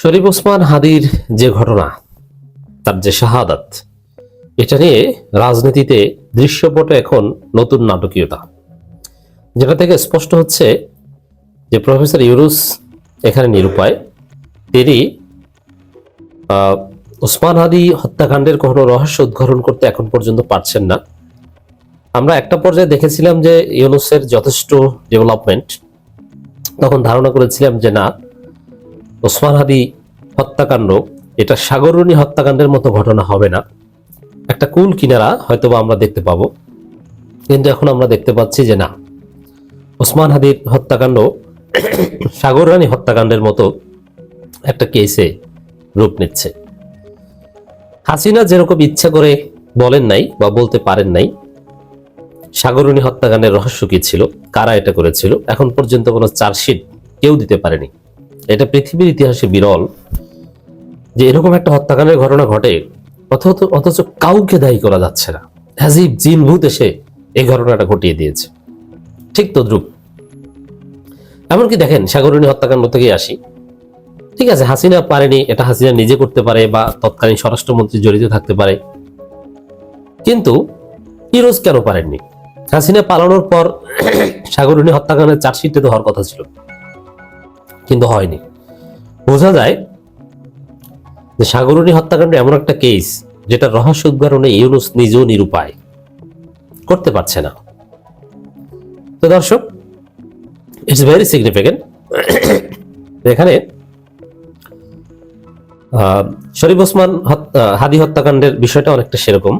শরীফ ওসমান হাদির যে ঘটনা, তার যে শাহাদাত, এটা নিয়ে রাজনীতিতে দৃশ্যপটে এখন নতুন নাটকীয়তা, যেটা থেকে স্পষ্ট হচ্ছে যে প্রফেসর ইউনুস এখানে নিরুপায়। তিনি ওসমান হাদি হত্যাকাণ্ডের কোনো রহস্য উদ্ঘাটন করতে এখন পর্যন্ত পারছেন না। আমরা একটা পর্যায়ে দেখেছিলাম যে ইউনুসের যথেষ্ট ডেভেলপমেন্ট, তখন ধারণা করেছিলাম যে না, ওসমান হাদি হত্যাকাণ্ড এটা সাগররুনি হত্যাকাণ্ডের মতো ঘটনা হবে না, একটা কুল কিনারা হয়তোবা আমরা দেখতে পাবো। কিন্তু এখন আমরা দেখতে পাচ্ছি যে না, ওসমান হাদির হত্যাকাণ্ড সাগররানী হত্যাকাণ্ডের মতো একটা কেসে রূপ নিচ্ছে। হাসিনা যেরকম ইচ্ছা করে বলেন নাই বা বলতে পারেন নাই সাগররুনি হত্যাকাণ্ডের রহস্য কি ছিল, কারা এটা করেছিল, এখন পর্যন্ত কোনো চার্জশিট কেউ দিতে পারেনি। এটা পৃথিবীর ইতিহাসে বিরল যে এরকম একটা হত্যাকাণ্ডের ঘটনা ঘটে অথচ কাউকে দায়ী করা যাচ্ছে না। হাজিব জিন ভূত এসে এই ঘটনাটা ঘটিয়ে দিয়েছে। ঠিক তদ্রুপ এমনকি দেখেন, সাগররুনি হত্যাকাণ্ড থেকে আসি, ঠিক আছে, হাসিনা পারেনি, এটা হাসিনা নিজে করতে পারে বা তৎকালীন স্বরাষ্ট্রমন্ত্রী জড়িত থাকতে পারে, কিন্তু ফিরোজ কেন পারেননি? হাসিনা পালানোর পর সাগররুনি হত্যাকাণ্ডের চার্জশিটে তো হওয়ার কথা ছিল, কিন্তু হয়নি। বোঝা যায় যে সাগররুনি হত্যাকাণ্ড এমন একটা কেস যেটা রহস্য উদ্ঘাটনে ইউনুস নিজেও নিরুপায়, করতে পারছে না। তো দর্শক, ইটস ভেরি সিগনিফিকেন্ট। এখানে শরীফ ওসমান হাদি হত্যাকাণ্ডের বিষয়টা অনেকটা সেরকম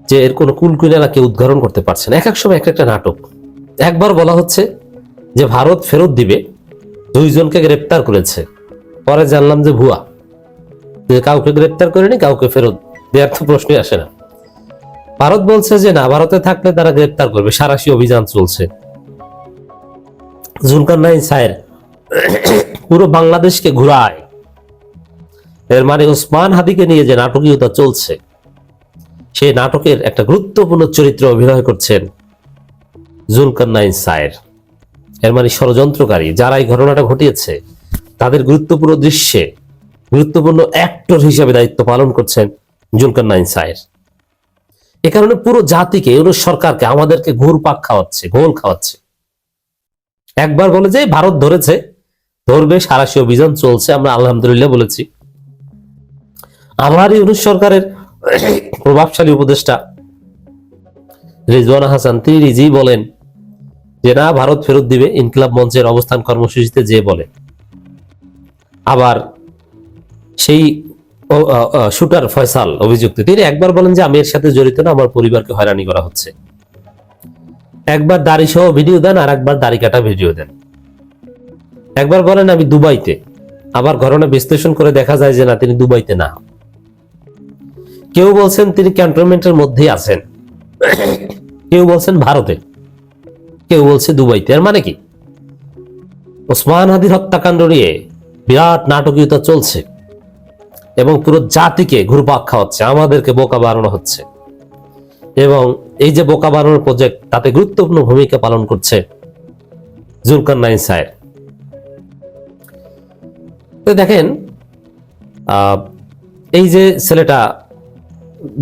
যে এর কোনো কুলকুলেরা কেউ উদ্ঘাটন করতে পারছে না। এক এক সময় এক একটা নাটক। একবার বলা হচ্ছে যে ভারত ফেরত দিবে, দুইজনকে গ্রেপ্তার করেছে, পরে জানলাম যে ভুয়া, যে কাউকে গ্রেপ্তার করেনি, কাউকে ফেরত দেওয়ার তো প্রশ্নই আসে না। ভারত বলছে যে না, ভারতে থাকলে তারা গ্রেপ্তার করবে, সাঁড়াশি অভিযান চলছে। জুলকারনাইন সাহের পুরো বাংলাদেশকে ঘুরায়, এর মানে ওসমান হাদিকে নিয়ে যে নাটকীয়তা চলছে, সেই নাটকের একটা গুরুত্বপূর্ণ চরিত্র অভিনয় করছেন জুলকারনাইন সাহের। এর মানে ষড়যন্ত্রকারী যারা এই ঘটনাটা ঘটিয়েছে তাদের গুরুত্বপূর্ণ দৃশ্যে গুরুত্বপূর্ণ অ্যাক্টর হিসেবে দায়িত্ব পালন করছেন জুলকারনাইন সাহের। এ কারণে পুরো জাতিকে, ইউনুস সরকারকে, আমাদেরকে ঘুরপাক খাওয়াচ্ছে, গোল খাওয়াচ্ছে। একবার বলে যে ভারত ধরেছে, ধরবে, সাঁড়াশি অভিযান চলছে, আমরা আলহামদুলিল্লাহ বলেছি। আমার ইউনুস সরকারের প্রভাবশালী উপদেষ্টা রিজওয়ানা হাসান, তিনি নিজেই বলেন যে না, ভারত ফেরত দিবে, ইনকিলাব মঞ্চের অবস্থান কর্মসূচিতে যে বলে। আবার সেই শুটার ফয়সাল অভিযুক্ত, তিনি একবার বলেন যে আমি এর সাথে জড়িত না, আমার পরিবারকে হয়রানি করা হচ্ছে। একবার দাড়ি সহ ভিডিও দেন, আর একবার দাড়ি কাটা ভিডিও দেন। একবার বলেন আমি দুবাইতে, আবার ঘটনা বিশ্লেষণ করে দেখা যায় যে না, তিনি দুবাইতে না। কেউ বলছেন তিনি ক্যান্টনমেন্টের মধ্যেই আছেন, কেউ বলছেন ভারতে, কেউ বলছে দুবাইতে। এর মানে কি? ওসমান হাদির হত্যাকাণ্ড নিয়ে বিরাট নাটকীয়তা চলছে এবং পুরো জাতিকে ঘুরপাক খাওয়াচ্ছে, আমাদেরকে বোকা বানানো হচ্ছে। এবং এই যে বোকা বানানোর প্রজেক্ট, তাতে গুরুত্বপূর্ণ ভূমিকা পালন করছে জুলকারনাইন সাহেব। তো দেখেন, এই যে ছেলেটা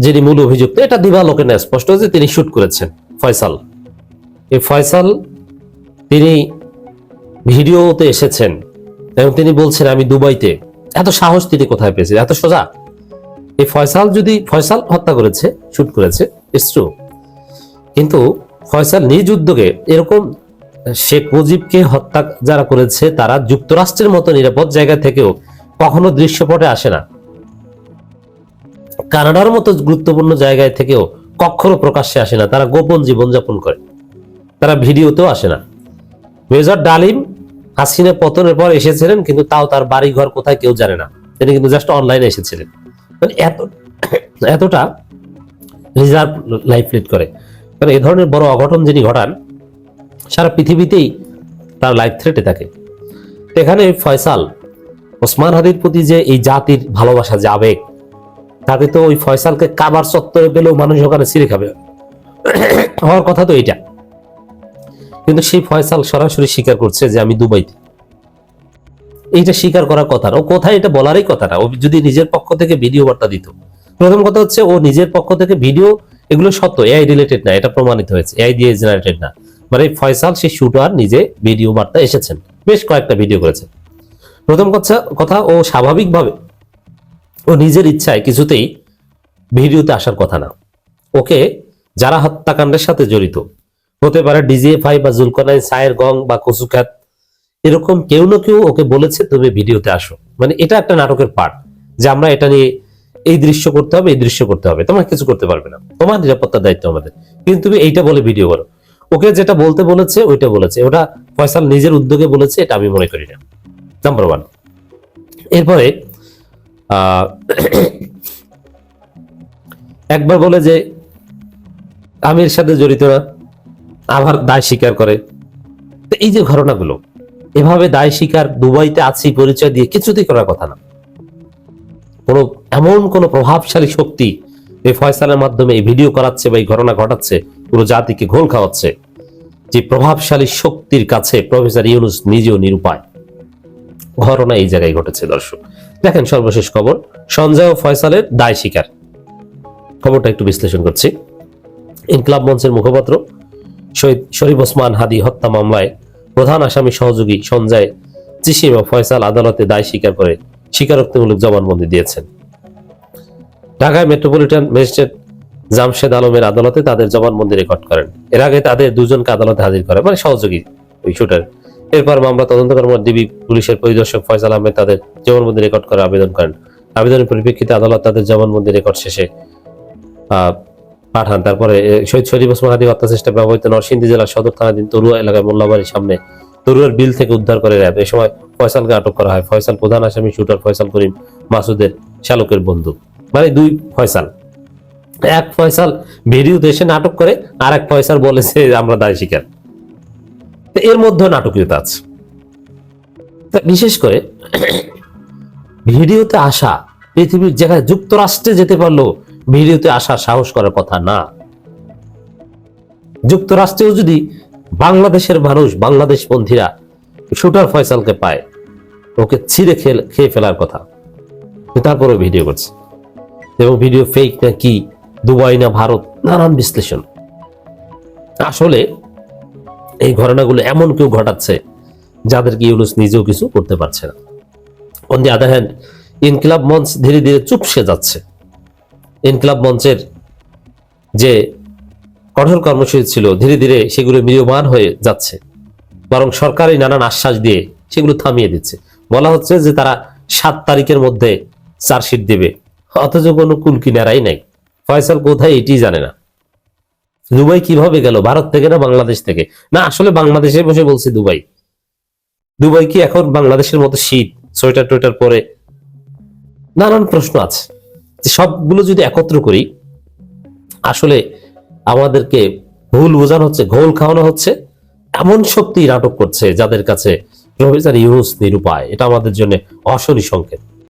যিনি মূল অভিযুক্ত, এটা দিবালোকে না স্পষ্ট যে তিনি শুট করেছেন ফয়সাল। এই ফয়সাল তিনি ভিডিওতে এসেছেন এবং তিনি বলছেন আমি দুবাইতে। এত সাহস তিনি কোথায় পেয়েছেন? এত সোজা? এই ফয়সাল যদি ফয়সাল হত্যা করেছে, শুট করেছে, ইটস ট্রু, কিন্তু ফয়সাল নিজ উদ্যোগে এরকম শেখ মুজিবকে হত্যা যারা করেছে তারা যুক্তরাষ্ট্রের মতো নিরাপদ জায়গা থেকেও কখনো দৃশ্যপটে আসে না, কানাডার মতো গুরুত্বপূর্ণ জায়গায় থেকেও কখনো প্রকাশ্যে আসে না, তারা গোপন জীবনযাপন করে, তারা ভিডিওতেও আসে না। মেজর ডালিম হাসিনা পতনের পর এসেছিলেন, কিন্তু তাও তার বাড়ি ঘর কোথায় কেউ জানে না, তিনি কিন্তু জাস্ট অনলাইনে এসেছিলেন। মানে এতটা রিজার্ভ লাইফ লিড করে, কারণ এই ধরনের বড় অঘটন যিনি ঘটান সারা পৃথিবীতেই তার লাইফ থ্রেটে থাকে। এখানে ফয়সাল ওসমান হাদির প্রতি যে এই জাতির ভালোবাসা, যে আবেগ, তাতে তো ওই ফয়সালকে কাবার চত্বরে পেলেও মানুষ ওখানে ছিঁড়ে খাবে, হওয়ার কথা তো এইটা। কিন্তু সেই ফয়সাল সরাসরি স্বীকার করছে যে আমি দুবাইতে। এইটা স্বীকার করার কথা না, ও কোথায় এটা বলারই কথা না। ও যদি নিজের পক্ষ থেকে ভিডিও বার্তা দিত, প্রথম কথা হচ্ছে ও নিজের পক্ষ থেকে ভিডিও, এগুলো সত্য, এআই রিলেটেড না, এটা প্রমাণিত হয়েছে, এআই দিয়ে জেনারেটেড না। মানে ফয়সাল সে শুটার নিজে ভিডিও বার্তা এসেছেন, বেশ কয়েকটা ভিডিও করেছে। প্রথম কথা ও স্বাভাবিকভাবে ও নিজের ইচ্ছায় কিছুতেই ভিডিওতে আসার কথা না। ওকে যারা হত্যাকাণ্ডের সাথে জড়িত, হতে পারে ডিজিএফআই বা জুলকারনাইন, সায়ের গং বা কচুখ্যাত, এরকম কেউ না কেউ ওকে বলেছে তুমি ভিডিওতে আসো। মানে এটা একটা নাটকের পার্ট, যে আমরা এটা নিয়ে এই দৃশ্য করতে হবে, এই দৃশ্য করতে হবে, তোমার কিছু করতে পারবে না, তোমার নিরাপত্তার দায়িত্ব আমাদের, কিন্তু তুমি এইটা বলে ভিডিও করো। ওকে যেটা বলতে বলেছে ওইটা বলেছে, ওটা ফয়সাল নিজের উদ্যোগে বলেছে, এটা আমি মনে করি না, নাম্বার ওয়ান। এরপরে একবার বলে যে আমির সাথে জড়িত না, আবার দায় স্বীকার করে। তো এই যে ঘটনাগুলো, এভাবে দায় স্বীকার, দুবাইতে আছি পরিচয় দিয়ে কিছুতেই করার কথা না। কোনো এমন কোনো প্রভাবশালী শক্তি এই ফয়সালের মাধ্যমে এই ভিডিও করাচ্ছে বা এই ঘটনা ঘটাচ্ছে, পুরো জাতিকে ঘোল খাওয়াচ্ছে, যে প্রভাবশালী শক্তির কাছে প্রফেসর ইউনূস নিজেও নিরুপায়। ঘটনা এই জায়গায় ঘটেছে। দর্শক দেখেন, সর্বশেষ খবর, সঞ্জয় ও ফয়সালের দায় স্বীকার, খবরটা একটু বিশ্লেষণ করছি। ইনকিলাব মঞ্চের মুখপাত্র শহীদ শরীফ ওসমান হাদি হত্যা মামলায় প্রধান আসামি সহযোগী সঞ্জয় চিশিম ও ফয়সাল আদালতে দায় স্বীকার করে স্বীকারোক্তিমূলক জবানবন্দি দিয়েছেন। ঢাকায় মেট্রোপলিটন ম্যাজিস্ট্রেট জামশেদ আলমের আদালতে তাদের জবানবন্দি রেকর্ড করেন। এর আগে তাদের দুজনকে আদালতে হাজির করে, মানে সহযোগী ওই শুটার। এরপর মামলা তদন্ত কর্মকর্তা ডিবি পুলিশের পরিদর্শক ফয়সাল আহমেদ তাদের জবানবন্দি রেকর্ড করে আবেদন করেন। আবেদনের পরিপ্রেক্ষিতে আদালত তাদের জবানবন্দি রেকর্ড শেষে পাঠান। তারপরে শহীদ শরীফ ওসমান হাদি হত্যা চেষ্টা ব্যবহৃত নরসিংদী জেলার সদর থানাধীন তরুয়া এলাকায় মোল্লাবাড়ির সামনে তরুয়ার বিল থেকে উদ্ধার করে র্যাব। এ সময় ফয়সালকে আটক করা হয়। ফয়সাল প্রধান আসামি শুটার ফয়সাল করিম মাসুদের চালকের বন্ধু, মানে দুই ফয়সাল। এক ফয়সাল ভিডিওতে এসে নাটক করে, আর এক ফয়সাল বলেছে আমরা দায় স্বীকার। এর মধ্যে নাটকীয়তা আছে। বিশেষ করে ভিডিওতে আসা, পৃথিবীর জায়গায় যুক্তরাষ্ট্রে যেতে পারলো, ভিডিওতে আসা সাহস করার কথা না। যুক্তরাষ্ট্রেও যদি বাংলাদেশের মানুষ, বাংলাদেশ পন্থীরা শুটার ফয়সালকে পায়, ওকে ছিঁড়ে খেয়ে ফেলার কথা, তারপরে ভিডিও করছে। এবং ভিডিও ফেক না কি, দুবাই না ভারত, নানান বিশ্লেষণ। আসলে এই ঘটনাগুলো এমন কেউ ঘটাচ্ছে যাদেরকে ইউনূস নিজেও কিছু করতে পারছে না। অন দি আদার হ্যান্ড, ইনকিলাব মঞ্চ ধীরে ধীরে চুপসে যাচ্ছে। ইনকিলাব মঞ্চের যে কঠোর কর্মসূচি ছিল, ধীরে ধীরে সেগুলো ম্রিয়মাণ হয়ে যাচ্ছে, বরং সরকারি নানান আশ্বাস দিয়ে সেগুলো থামিয়ে দিচ্ছে। বলা হচ্ছে যে তারা 7 তারিখের মধ্যে চার্জশিট দেবে, অথচ কোনো কুলকিনারাই নাই। ফয়সাল কোথায় এটি জানে না। দুবাই কিভাবে গেল, ভারত থেকে না বাংলাদেশ থেকে? না, আসলে বাংলাদেশে বসে বলছে দুবাই। দুবাই কি এখন বাংলাদেশের মতো শীত, সোয়েটার টোয়েটার পরে? নানান প্রশ্ন আছে। সবগুলো যদি একত্র করি, আসলে আমাদেরকে ভুল বোঝানো হচ্ছে, ঘোল খাওয়ানো হচ্ছে। এমন শক্তি নাটক করছে যাদের কাছে প্রফেসর ইউনূস নিরুপায়। এটা আমাদের জন্য অশনি সংকেত।